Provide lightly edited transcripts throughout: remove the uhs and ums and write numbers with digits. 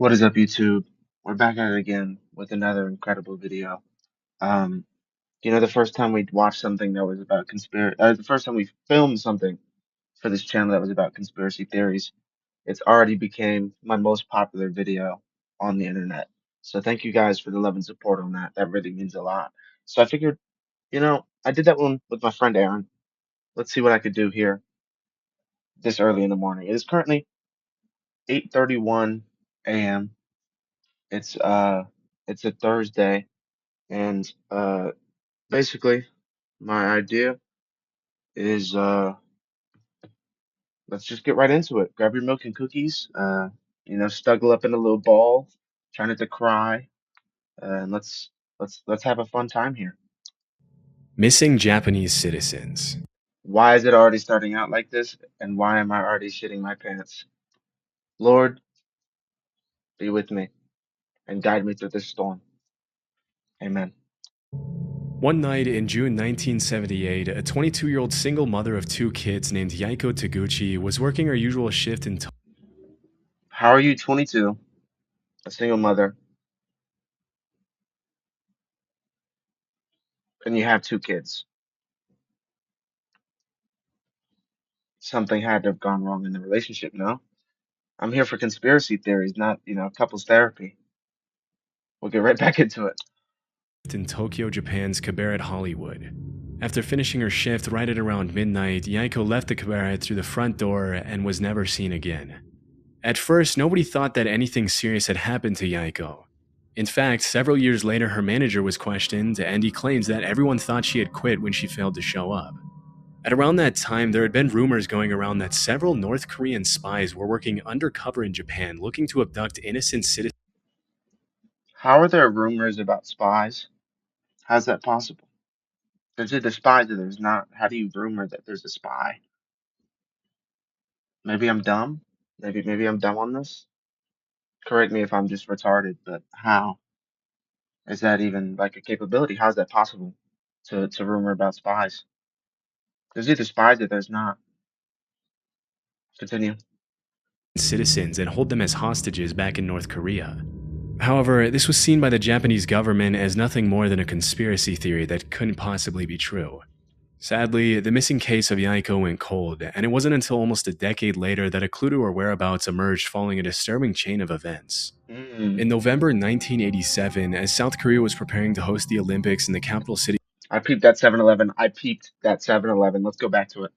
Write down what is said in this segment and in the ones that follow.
What is up, YouTube? We're back at it again with another incredible video. Um, the first time we watched something that was about the first time we filmed something for this channel that was about conspiracy theories, it's already became my most popular video on the internet. So thank you guys for the love and support on that. That really means a lot. So I figured, I did that one with my friend Aaron. Let's see what I could do here this early in the morning. It is currently 8:31 a.m. It's uh, it's a Thursday. And basically, my idea is let's just get right into it. Grab your milk and cookies. Snuggle up in a little ball, try not to cry, and let's have a fun time here. Missing Japanese citizens. Why is it already starting out like this? And why am I already shitting my pants? Lord, be with me and guide me through this storm. Amen. One night in June 1978, a 22-year-old single mother of two kids named Yaiko Taguchi was working her usual shift in How are you 22, a single mother, and you have two kids? Something had to have gone wrong in the relationship, no? I'm here for conspiracy theories, not, couples therapy. We'll get right back into it. Tokyo, Japan's cabaret Hollywood. After finishing her shift right at around midnight, Yaiko left the cabaret through the front door and was never seen again. At first, nobody thought that anything serious had happened to Yaiko. In fact, several years later, her manager was questioned, and he claims that everyone thought she had quit when she failed to show up. At around that time, there had been rumors going around that several North Korean spies were working undercover in Japan looking to abduct innocent citizens. How are there rumors about spies? How's that possible? There's either spies or there's not. How do you rumor that there's a spy? Maybe I'm dumb. Maybe I'm dumb on this. Correct me if I'm just retarded, but how is that even like a capability? How's that possible to rumor about spies? There's either spies or there's not. Continue. Citizens and hold them as hostages back in North Korea. However, this was seen by the Japanese government as nothing more than a conspiracy theory that couldn't possibly be true. Sadly, the missing case of Yaiko went cold, and it wasn't until almost a decade later that a clue to her whereabouts emerged following a disturbing chain of events. Mm. In November 1987, as South Korea was preparing to host the Olympics in the capital city, I peeped that 7-Eleven. I peeped that 7-Eleven. Let's go back to it.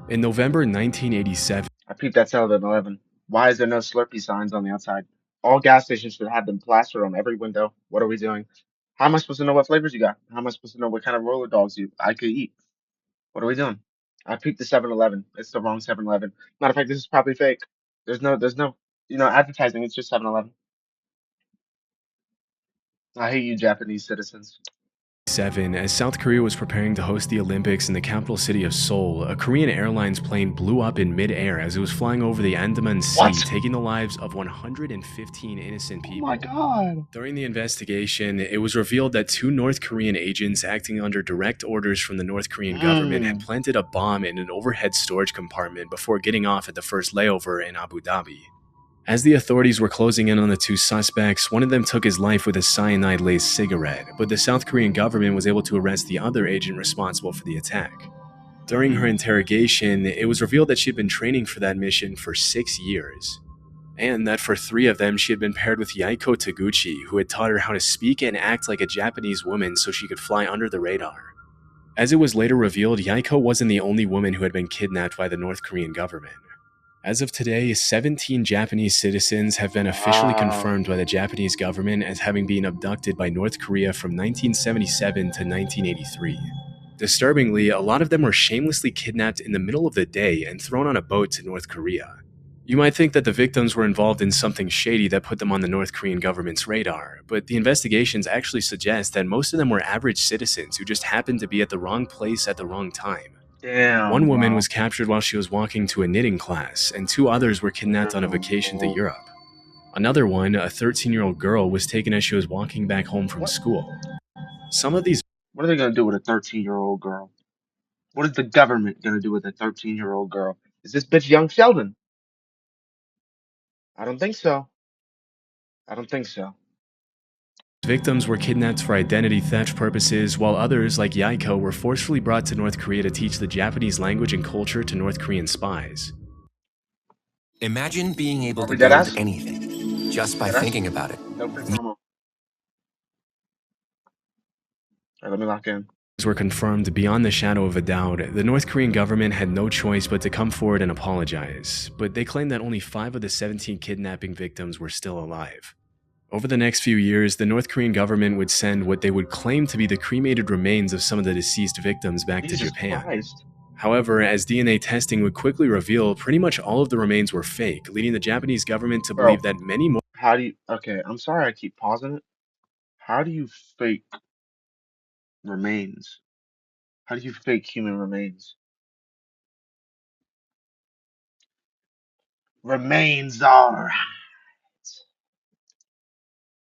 in November 1987, I peeped that 7-Eleven. Why is there no Slurpee signs on the outside? All gas stations should have them plastered on every window. What are we doing? How am I supposed to know what flavors you got? How am I supposed to know what kind of roller dogs I could eat? What are we doing? I peeped the 7-Eleven. It's the wrong 7-Eleven. Matter of fact, this is probably fake. There's no, advertising. It's just 7-Eleven. I hate you, Japanese citizens. as South Korea was preparing to host the Olympics in the capital city of Seoul, a Korean Airlines plane blew up in midair as it was flying over the Andaman Sea, What? taking the lives of 115 innocent people. Oh my God. During the investigation, it was revealed that two North Korean agents acting under direct orders from the North Korean government had planted a bomb in an overhead storage compartment before getting off at the first layover in Abu Dhabi. As the authorities were closing in on the two suspects, one of them took his life with a cyanide-laced cigarette, but the South Korean government was able to arrest the other agent responsible for the attack. During her interrogation, it was revealed that she had been training for that mission for 6 years, and that for 3 of them she had been paired with Yaiko Taguchi, who had taught her how to speak and act like a Japanese woman so she could fly under the radar. As it was later revealed, Yaiko wasn't the only woman who had been kidnapped by the North Korean government. As of today, 17 Japanese citizens have been officially confirmed by the Japanese government as having been abducted by North Korea from 1977 to 1983. Disturbingly, a lot of them were shamelessly kidnapped in the middle of the day and thrown on a boat to North Korea. You might think that the victims were involved in something shady that put them on the North Korean government's radar, but the investigations actually suggest that most of them were average citizens who just happened to be at the wrong place at the wrong time. Damn. One woman Wow. was captured while she was walking to a knitting class, and 2 others were kidnapped on a vacation to Europe. Another one, a 13-year-old girl, was taken as she was walking back home from school. Some of these What are they gonna do with a 13-year-old girl? What is the government gonna do with a 13-year-old girl? Is this bitch young Sheldon? I don't think so. I don't think so. Victims were kidnapped for identity theft purposes, while others, like Yaiko, were forcefully brought to North Korea to teach the Japanese language and culture to North Korean spies. Imagine being able Are to we dead build ass? anything just by Dead ass? thinking about it. No free promo. All right, let me lock in. Were confirmed beyond the shadow of a doubt. The North Korean government had no choice but to come forward and apologize, but they claimed that only 5 of the 17 kidnapping victims were still alive. Over the next few years, the North Korean government would send what they would claim to be the cremated remains of some of the deceased victims back to Jesus Japan. Christ. However, as DNA testing would quickly reveal, pretty much all of the remains were fake, leading the Japanese government to Bro, believe that many more how do you... Okay, I'm sorry I keep pausing it. How do you fake remains? How do you fake human remains? Remains are...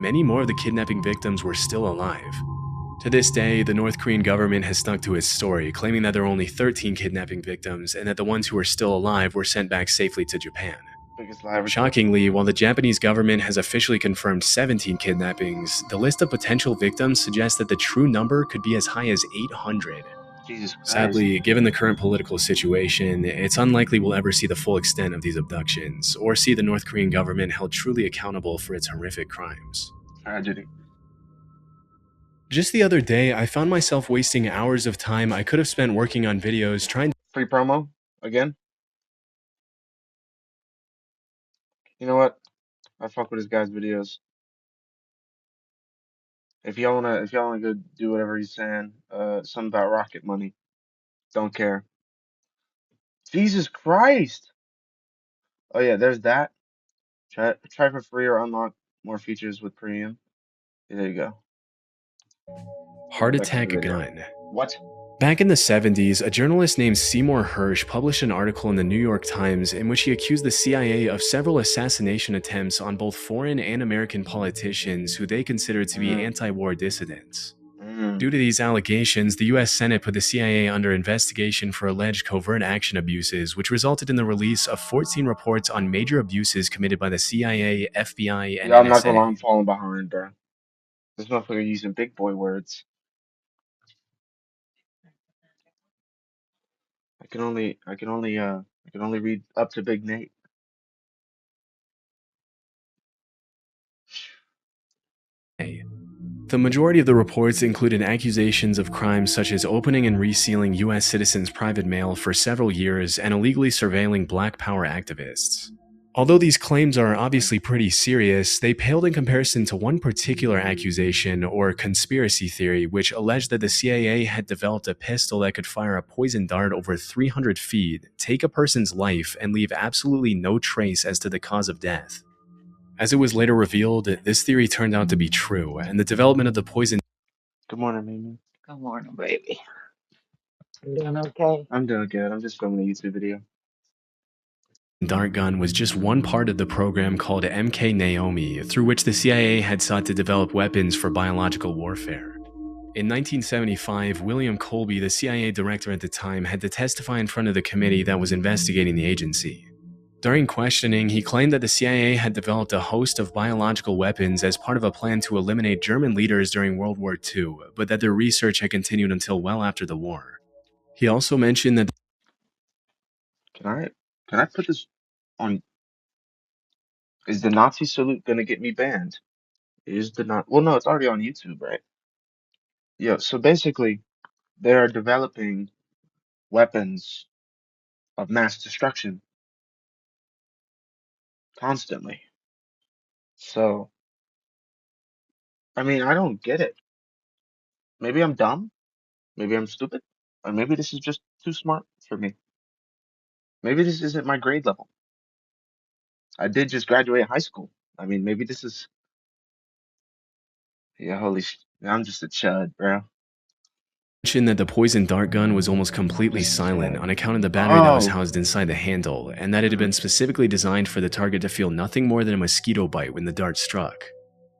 of the kidnapping victims were still alive. To this day, the North Korean government has stuck to its story, claiming that there are only 13 kidnapping victims and that the ones who are still alive were sent back safely to Japan. Biggest lie ever told. Shockingly, while the Japanese government has officially confirmed 17 kidnappings, the list of potential victims suggests that the true number could be as high as 800. Jesus Christ. Sadly, given the current political situation, it's unlikely we'll ever see the full extent of these abductions, or see the North Korean government held truly accountable for its horrific crimes. Tragedy. Just the other day, I found myself wasting hours of time I could have spent working on videos trying Free promo? Again? You know what? I fuck with this guy's videos. If y'all wanna go do whatever he's saying, something about rocket money. Don't care. Jesus Christ! Oh yeah, there's that. Try for free or unlock more features with premium. There you go. Heart Back to the attack video. gun. What? Back in the 70s, a journalist named Seymour Hersh published an article in the New York Times in which he accused the CIA of several assassination attempts on both foreign and American politicians who they considered to be anti-war dissidents. Due to these allegations, the US Senate put the CIA under investigation for alleged covert action abuses, which resulted in the release of 14 reports on major abuses committed by the CIA, FBI, and Yeah, I'm not gonna lie, NSA. I'm falling behind, bro. This motherfucker using big boy words. I can only read up to Big Nate. The majority of the reports included accusations of crimes such as opening and resealing US citizens' private mail for several years and illegally surveilling Black Power activists. Although these claims are obviously pretty serious, they paled in comparison to one particular accusation, or conspiracy theory, which alleged that the CIA had developed a pistol that could fire a poison dart over 300 feet, take a person's life, and leave absolutely no trace as to the cause of death. As it was later revealed, this theory turned out to be true, and the development of the poison Good morning, Mimi. Good morning, baby. You doing okay? I'm doing good. I'm just filming a YouTube video. dart gun was just one part of the program called MK Naomi, through which the CIA had sought to develop weapons for biological warfare. In 1975, William Colby, the CIA director at the time, had to testify in front of the committee that was investigating the agency. During questioning, he claimed that the CIA had developed a host of biological weapons as part of a plan to eliminate German leaders during World War II, but that their research had continued until well after the war. He also mentioned that Can I put this on? Is the Nazi salute gonna get me banned? Is the not? Well, no, it's already on YouTube, right? Yeah. So basically, they are developing weapons of mass destruction constantly. So, I mean, I don't get it. Maybe I'm dumb. Maybe I'm stupid. Or maybe this is just too smart for me. Maybe this isn't my grade level. I did just graduate high school. I mean, maybe this is. Yeah, I'm just a chud, bro. mentioned that the poison dart gun was almost completely Just a silent chud. on account of the battery that was Oh. housed inside the handle, and that it had been specifically designed for the target to feel nothing more than a mosquito bite when the dart struck.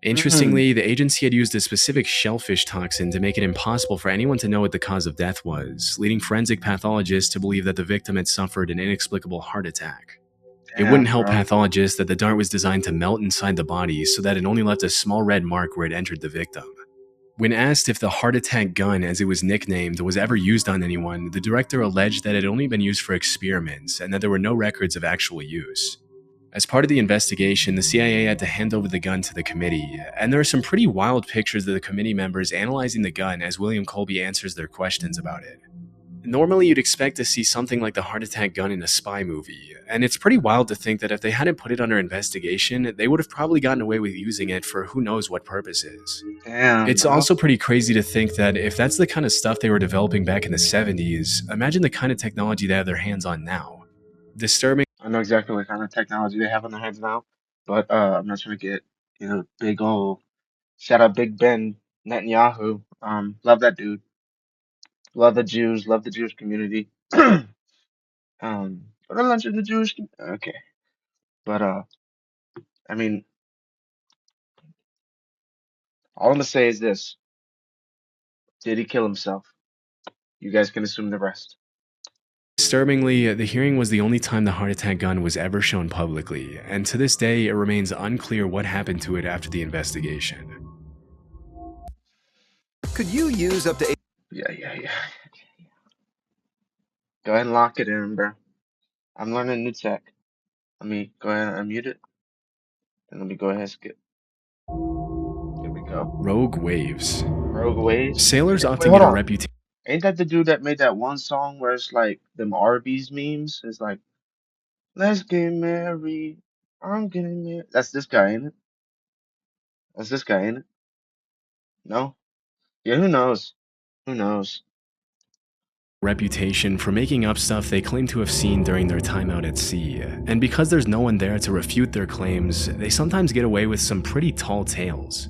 Interestingly, the agency had used a specific shellfish toxin to make it impossible for anyone to know what the cause of death was, leading forensic pathologists to believe that the victim had suffered an inexplicable heart attack. It wouldn't Damn, help bro. pathologists that the dart was designed to melt inside the body so that it only left a small red mark where it entered the victim. When asked if the heart attack gun, as it was nicknamed, was ever used on anyone, the director alleged that it had only been used for experiments and that there were no records of actual use. As part of the investigation, the CIA had to hand over the gun to the committee, and there are some pretty wild pictures of the committee members analyzing the gun as William Colby answers their questions about it. Normally, you'd expect to see something like the heart attack gun in a spy movie, and it's pretty wild to think that if they hadn't put it under investigation, they would have probably gotten away with using it for who knows what purposes. Damn, It's bro. also pretty crazy to think that if that's the kind of stuff they were developing back in the 70s, imagine the kind of technology they have their hands on now. Disturbing. I know exactly what kind of technology they have on their hands now, but I'm not trying to get, big old shout out Big Ben Netanyahu. Love that dude. Love the Jews. Love the Jewish community. What a lunch of the Jewish. Okay, but I mean, all I'm gonna say is this: did he kill himself? You guys can assume the rest. Disturbingly, the hearing was the only time the heart attack gun was ever shown publicly, and to this day, it remains unclear what happened to it after the investigation. Could you use up to Yeah. Go ahead and lock it in, bro. I'm learning new tech. Let me go ahead and unmute it, and let me go ahead and skip. Here we go. Rogue waves. Rogue Waves. Sailors Wait, often hold get a on. reputation. Ain't that the dude that made that one song where it's like them Arby's memes? It's like, let's get married. I'm getting married. That's this guy, ain't it? That's this guy, ain't it? No? Yeah, who knows? Who knows? Reputation for making up stuff they claim to have seen during their time out at sea, and because there's no one there to refute their claims, they sometimes get away with some pretty tall tales.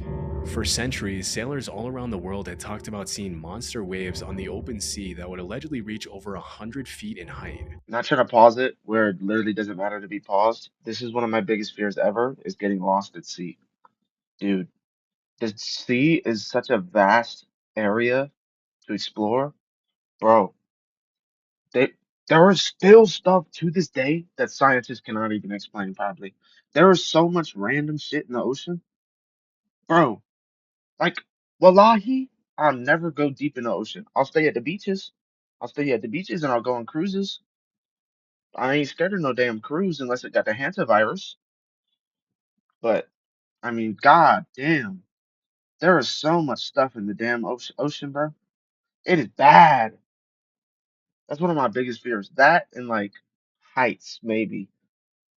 For centuries, sailors all around the world had talked about seeing monster waves on the open sea that would allegedly reach over 100 feet in height. Not trying to pause it where it literally doesn't matter to be paused. This is one of my biggest fears ever is getting lost at sea. Dude, the sea is such a vast area to explore. Bro, they there is still stuff to this day that scientists cannot even explain properly. There is so much random shit in the ocean. Bro, like, wallahi, I'll never go deep in the ocean. I'll stay at the beaches. I'll stay at the beaches and I'll go on cruises. I ain't scared of no damn cruise unless it got the hantavirus. But I mean, god damn, there is so much stuff in the damn ocean, bro. It is bad. That's one of my biggest fears. That and like heights, maybe.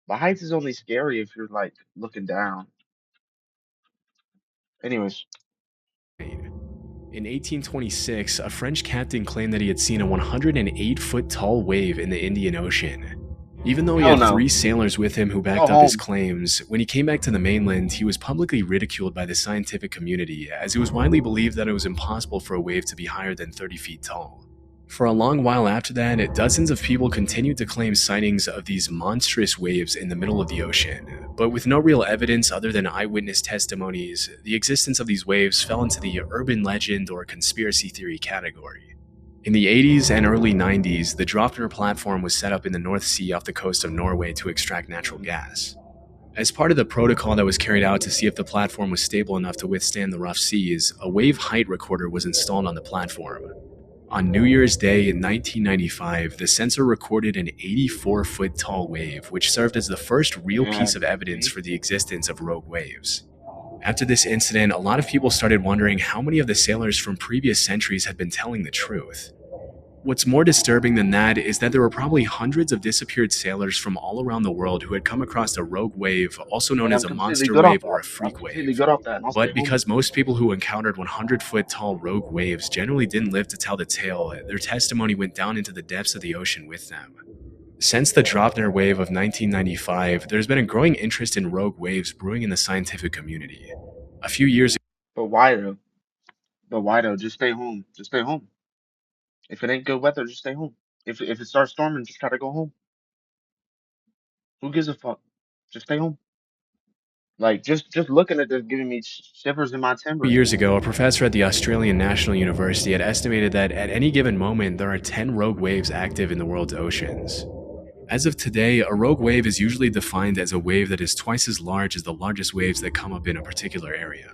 But heights is only scary if you're like looking down. Anyways, In 1826, a French captain claimed that he had seen a 108-foot tall wave in the Indian Ocean. Even though he hell had no. 3 sailors with him who Go backed up his home. claims, when he came back to the mainland, he was publicly ridiculed by the scientific community, as it was widely believed that it was impossible for a wave to be higher than 30 feet tall. For a long while after that, dozens of people continued to claim sightings of these monstrous waves in the middle of the ocean, but with no real evidence other than eyewitness testimonies, the existence of these waves fell into the urban legend or conspiracy theory category. In the 80s and early 90s, the Draupner platform was set up in the North Sea off the coast of Norway to extract natural gas. As part of the protocol that was carried out to see if the platform was stable enough to withstand the rough seas, a wave height recorder was installed on the platform. On New Year's Day in 1995, the sensor recorded an 84-foot tall wave, which served as the first real Yeah, piece of evidence see? for the existence of rogue waves. After this incident, a lot of people started wondering how many of the sailors from previous centuries had been telling the truth. What's more disturbing than that is that there were probably hundreds of disappeared sailors from all around the world who had come across a rogue wave, also known And I'm as a completely monster good off wave or that. a I'm freak completely wave. good off that, and I'll stay But home. because most people who encountered 100-foot tall rogue waves generally didn't live to tell the tale, their testimony went down into the depths of the ocean with them. Since the Draupner wave of 1995, there's been a growing interest in rogue waves brewing in the scientific community. A few years But why though? But why though? Just stay home. Just stay home. If it ain't good weather, just stay home. If it starts storming, just try to go home. Who gives a fuck? Just stay home. Like just looking at this giving me shivers in my timbers, years man. ago, a professor at the Australian National University had estimated that at any given moment there are 10 rogue waves active in the world's oceans. As of today, a rogue wave is usually defined as a wave that is twice as large as the largest waves that come up in a particular area.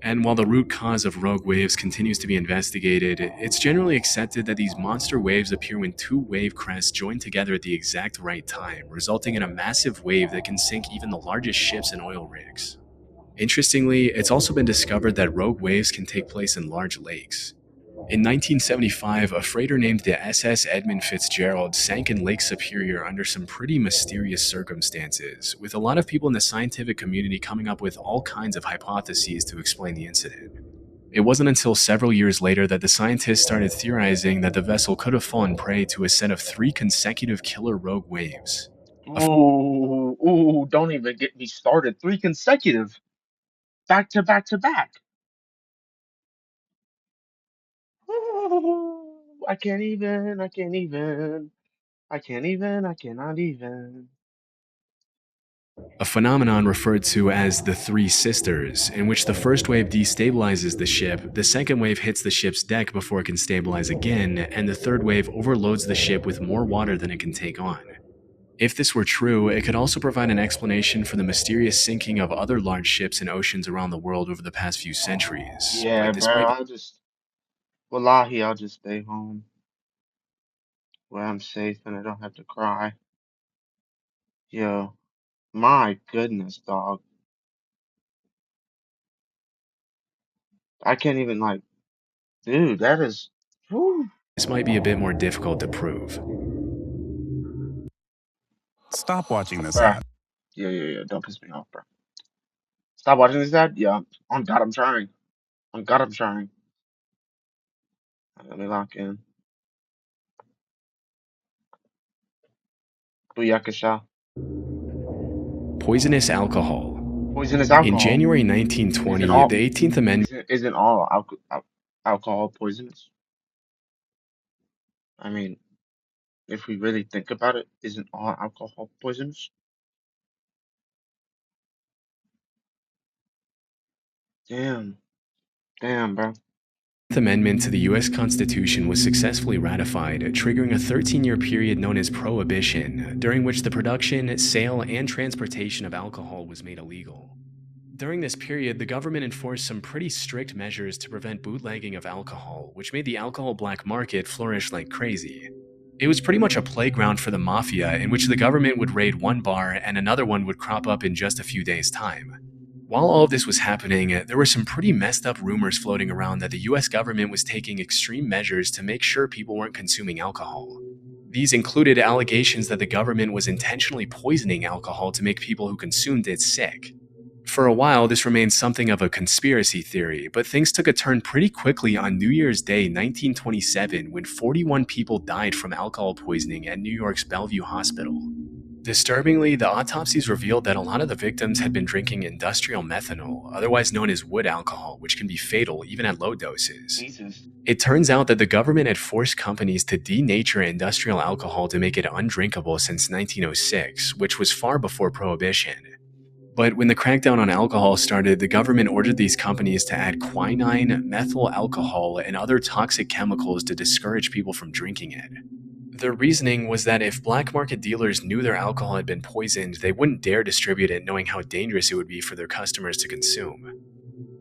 And while the root cause of rogue waves continues to be investigated, it's generally accepted that these monster waves appear when two wave crests join together at the exact right time, resulting in a massive wave that can sink even the largest ships and oil rigs. Interestingly, it's also been discovered that rogue waves can take place in large lakes. In 1975, a freighter named the SS Edmund Fitzgerald sank in Lake Superior under some pretty mysterious circumstances, with a lot of people in the scientific community coming up with all kinds of hypotheses to explain the incident. It wasn't until several years later that the scientists started theorizing that the vessel could have fallen prey to a set of 3 consecutive killer rogue waves. Ooh, don't even get me started. 3 consecutive. Back to back to back. Ooh, I can't even. I cannot even. A phenomenon referred to as the Three Sisters, in which the first wave destabilizes the ship, the second wave hits the ship's deck before it can stabilize again, and the third wave overloads the ship with more water than it can take on. If this were true, it could also provide an explanation for the mysterious sinking of other large ships in oceans around the world over the past few centuries. Yeah, But this bro, might be Wallahi, I'll just stay home where I'm safe and I don't have to cry. Yo, my goodness, dog. I can't even, like, dude, that is, whew. this might be a bit more difficult to prove. Stop watching this Bruh. ad. Yeah, don't piss me off, bro. Stop watching this ad? Yeah, on God, I'm trying. On God, I'm trying. Let me lock in. Booyakasha. Poisonous alcohol. Poisonous In alcohol. January Isn't 1920, all the 18th Amendment isn't all alcohol poisonous? I mean, if we really think about it, isn't all alcohol poisonous? Damn, bro. Amendment to the U.S. Constitution was successfully ratified, triggering a 13-year period known as Prohibition, during which the production, sale, and transportation of alcohol was made illegal. During this period, the government enforced some pretty strict measures to prevent bootlegging of alcohol, which made the alcohol black market flourish like crazy. It was pretty much a playground for the mafia in which the government would raid one bar and another one would crop up in just a few days' time. While all of this was happening, there were some pretty messed up rumors floating around that the US government was taking extreme measures to make sure people weren't consuming alcohol. These included allegations that the government was intentionally poisoning alcohol to make people who consumed it sick. For a while, this remained something of a conspiracy theory, but things took a turn pretty quickly on New Year's Day 1927 when 41 people died from alcohol poisoning at New York's Bellevue Hospital. Disturbingly, the autopsies revealed that a lot of the victims had been drinking industrial methanol, otherwise known as wood alcohol, which can be fatal even at low doses. Jesus. It turns out that the government had forced companies to denature industrial alcohol to make it undrinkable since 1906, which was far before Prohibition. But when the crackdown on alcohol started, the government ordered these companies to add quinine, methyl alcohol, and other toxic chemicals to discourage people from drinking it. Their reasoning was that if black market dealers knew their alcohol had been poisoned, they wouldn't dare distribute it knowing how dangerous it would be for their customers to consume.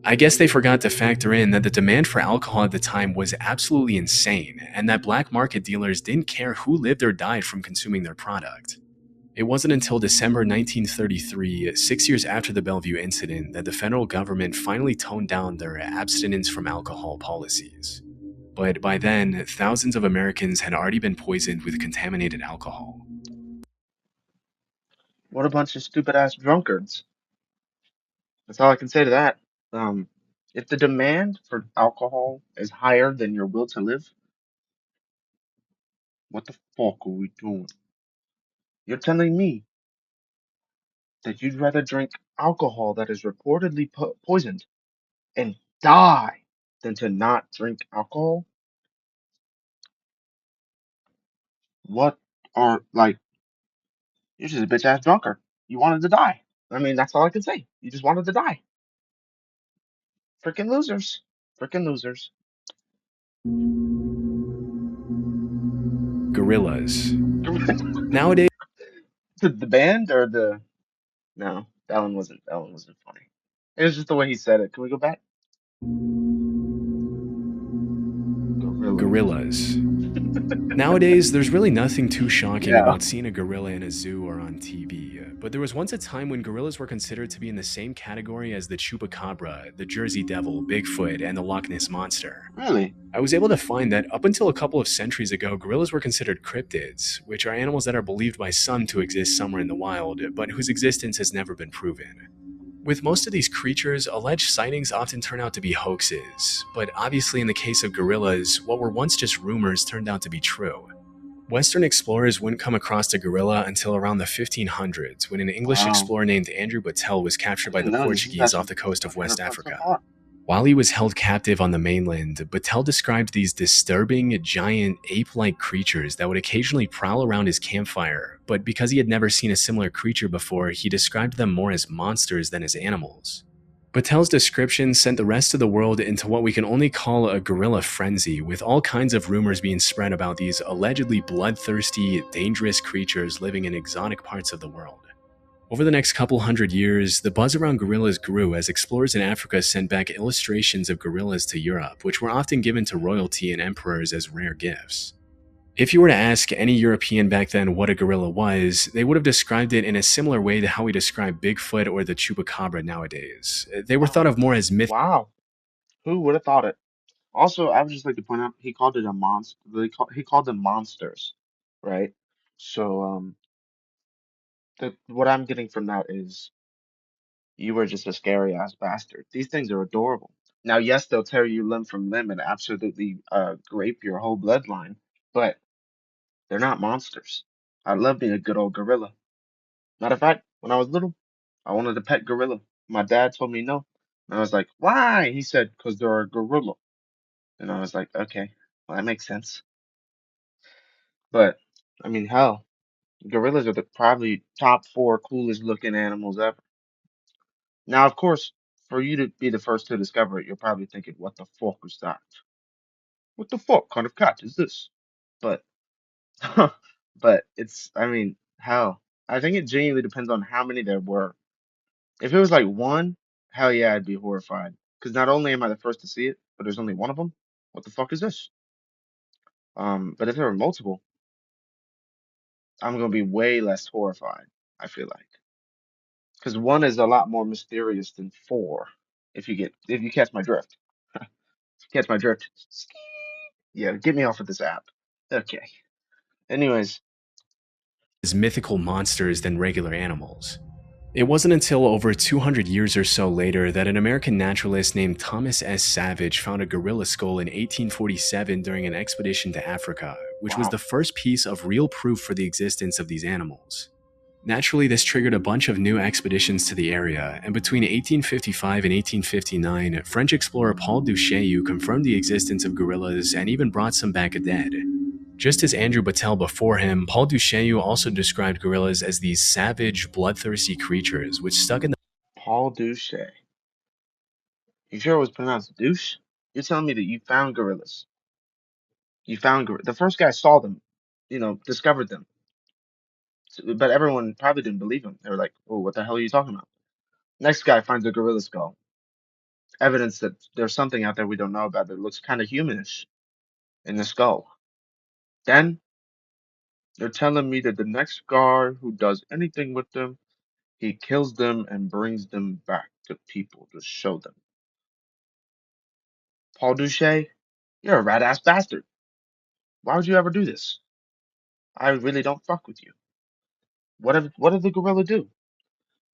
I guess they forgot to factor in that the demand for alcohol at the time was absolutely insane, and that black market dealers didn't care who lived or died from consuming their product. It wasn't until December 1933, 6 years after the Bellevue incident, that the federal government finally toned down their abstinence from alcohol policies. But by then, thousands of Americans had already been poisoned with contaminated alcohol. What a bunch of stupid ass drunkards. That's all I can say to that. Um, if the demand for alcohol is higher than your will to live, what the fuck are we doing? You're telling me that you'd rather drink alcohol that is reportedly poisoned and die than to not drink alcohol? What are, like, you're just a bitch ass drunkard. You wanted to die. I mean, that's all I can say. You just wanted to die. Freaking losers. Freaking losers. Gorillas. Nowadays, The band or the no, that one wasn't funny. It was just the way he said it. Can we go back? Gorilla. Gorillas. Nowadays, there's really nothing too shocking Yeah. about seeing a gorilla in a zoo or on TV, but there was once a time when gorillas were considered to be in the same category as the chupacabra, the Jersey Devil, Bigfoot, and the Loch Ness Monster. Really? I was able to find that up until a couple of centuries ago, gorillas were considered cryptids, which are animals that are believed by some to exist somewhere in the wild, but whose existence has never been proven. With most of these creatures, alleged sightings often turn out to be hoaxes, but obviously in the case of gorillas, what were once just rumors turned out to be true. Western explorers wouldn't come across a gorilla until around the 1500s, when an English Wow. explorer named Andrew Battelle was I captured by didn't the know this is Portuguese off actually the coast of West 100 bucks a Africa. pop. While he was held captive on the mainland, Battelle described these disturbing, giant, ape-like creatures that would occasionally prowl around his campfire, but because he had never seen a similar creature before, he described them more as monsters than as animals. Battelle's description sent the rest of the world into what we can only call a gorilla frenzy, with all kinds of rumors being spread about these allegedly bloodthirsty, dangerous creatures living in exotic parts of the world. Over the next couple hundred years, the buzz around gorillas grew as explorers in Africa sent back illustrations of gorillas to Europe, which were often given to royalty and emperors as rare gifts. If you were to ask any European back then what a gorilla was, they would have described it in a similar way to how we describe Bigfoot or the chupacabra nowadays. They were thought Wow. of more as myth. Wow. Who would have thought it? Also, I would just like to point out he called it a monster. He called them monsters, right? So, what I'm getting from that is you were just a scary ass bastard. These things are adorable. Now, yes, they'll tear you limb from limb and absolutely grape your whole bloodline, but they're not monsters. I love being a good old gorilla. Matter of fact, when I was little, I wanted a pet gorilla. My dad told me no. And I was like, why? He said, because they're a gorilla. And I was like, okay, well, that makes sense. But, I mean, hell, gorillas are the probably top four coolest looking animals ever. Now, of course, for you to be the first to discover it, you're probably thinking, what the fuck is that? What the fuck kind of cat is this? But, but I mean, hell, I think it genuinely depends on how many there were. If it was like one, hell yeah, I'd be horrified. Because not only am I the first to see it, but there's only one of them. What the fuck is this? But if there were multiple, I'm gonna be way less horrified, I feel like. Because one is a lot more mysterious than four. If you catch my drift. Catch my drift. Yeah, get me off of this app. Okay. Anyways, As mythical monsters than regular animals. It wasn't until over 200 years or so later that an American naturalist named Thomas S. Savage found a gorilla skull in 1847 during an expedition to Africa, which was wow. the first piece of real proof for the existence of these animals. Naturally, this triggered a bunch of new expeditions to the area, and between 1855 and 1859, French explorer Paul Duchaillu confirmed the existence of gorillas and even brought some back dead. Just as Andrew Battelle before him, Paul Duchaillu also described gorillas as these savage, bloodthirsty creatures which stuck in the Paul Duche. You sure it was pronounced douche? You're telling me that you found gorillas. The first guy saw them, discovered them. But everyone probably didn't believe him. They were like, "Oh, what the hell are you talking about?" Next guy finds a gorilla skull, evidence that there's something out there we don't know about that looks kind of humanish in the skull. Then they're telling me that the next guy who does anything with them, he kills them and brings them back to people to show them. Paul Duche, you're a rat ass bastard. Why would you ever do this? I really don't fuck with you. What did the gorilla do?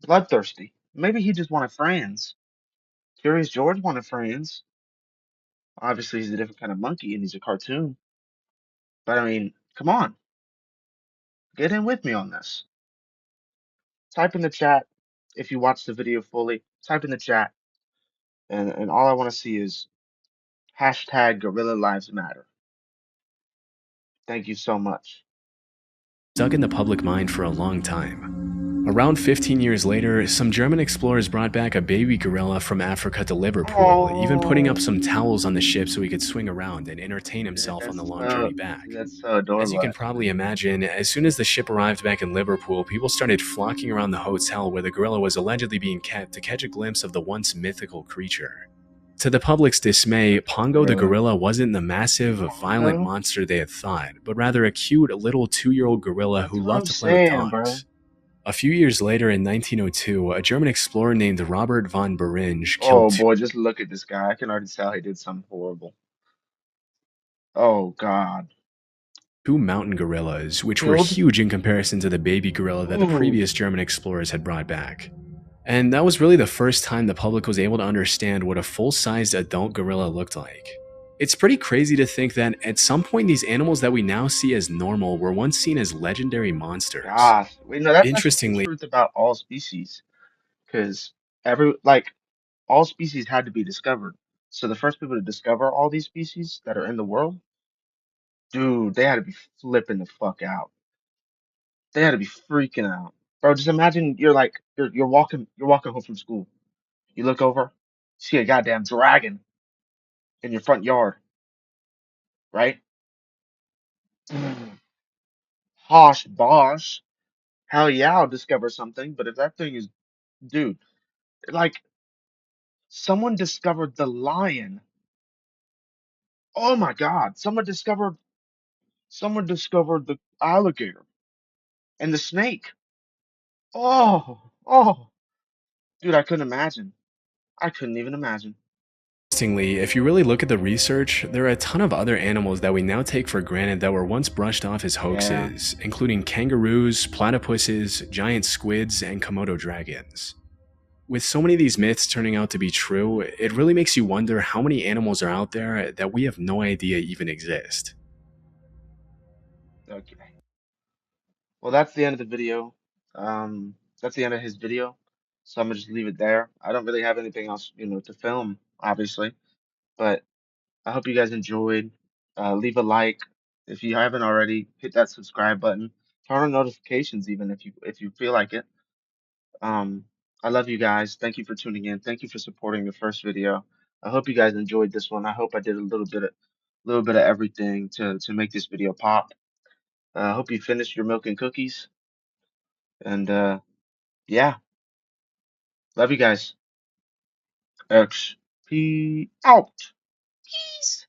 Bloodthirsty. Maybe he just wanted friends. Curious George wanted friends. Obviously, he's a different kind of monkey and he's a cartoon. But I mean, come on, get in with me on this. Type in the chat if you watch the video fully. Type in the chat, and all I want to see is hashtag Gorilla Lives Matter. Thank you so much. stuck in the public mind for a long time. Around 15 years later, some German explorers brought back a baby gorilla from Africa to Liverpool, even putting up some Oh, towels on the ship so he could swing around and entertain dude, himself on the long journey back. that's so As you adorable, can probably actually. imagine, as soon as the ship arrived back in Liverpool, people started flocking around the hotel where the gorilla was allegedly being kept to catch a glimpse of the once mythical creature. To the public's dismay, Pongo the Bro, gorilla wasn't the massive, violent Pongo? monster they had thought, but rather a cute little 2-year-old gorilla who That's what I'm loved to play with saying, bro. dogs. A few years later, in 1902, a German explorer named Robert von Beringe killed Oh boy, just look at this guy. I can already tell he did something horrible. Oh God. two mountain gorillas, which were Killed? huge in comparison to the baby gorilla that the Ooh. previous German explorers had brought back. And that was really the first time the public was able to understand what a full-sized adult gorilla looked like. It's pretty crazy to think that at some point these animals that we now see as normal were once seen as legendary monsters. Gosh. Wait, no, that's actually the Interestingly, truth about all species. Because all species had to be discovered. So the first people to discover all these species that are in the world, dude, they had to be flipping the fuck out. They had to be freaking out. Bro, just imagine you're walking home from school. You look over, see a goddamn dragon in your front yard, right? Mm. Hosh bosh. Hell yeah, I'll discover something. But if that thing is, dude, like someone discovered the lion. Oh my God, someone discovered the alligator and the snake. Oh, dude, I couldn't imagine. I couldn't even imagine. Interestingly, if you really look at the research, there are a ton of other animals that we now take for granted that were once brushed off as Yeah. hoaxes, including kangaroos, platypuses, giant squids, and Komodo dragons. With so many of these myths turning out to be true, it really makes you wonder how many animals are out there that we have no idea even exist. Okay. Well, that's the end of the video. That's the end of his video. So I'm gonna just leave it there. I don't really have anything else, to film, obviously. But I hope you guys enjoyed. Leave a like if you haven't already. Hit that subscribe button. Turn on notifications even if you feel like it. Um, I love you guys. Thank you for tuning in. Thank you for supporting the first video. I hope you guys enjoyed this one. I hope I did a little bit of everything to make this video pop. I hope you finished your milk and cookies. And yeah, love you guys. XP out. Peace.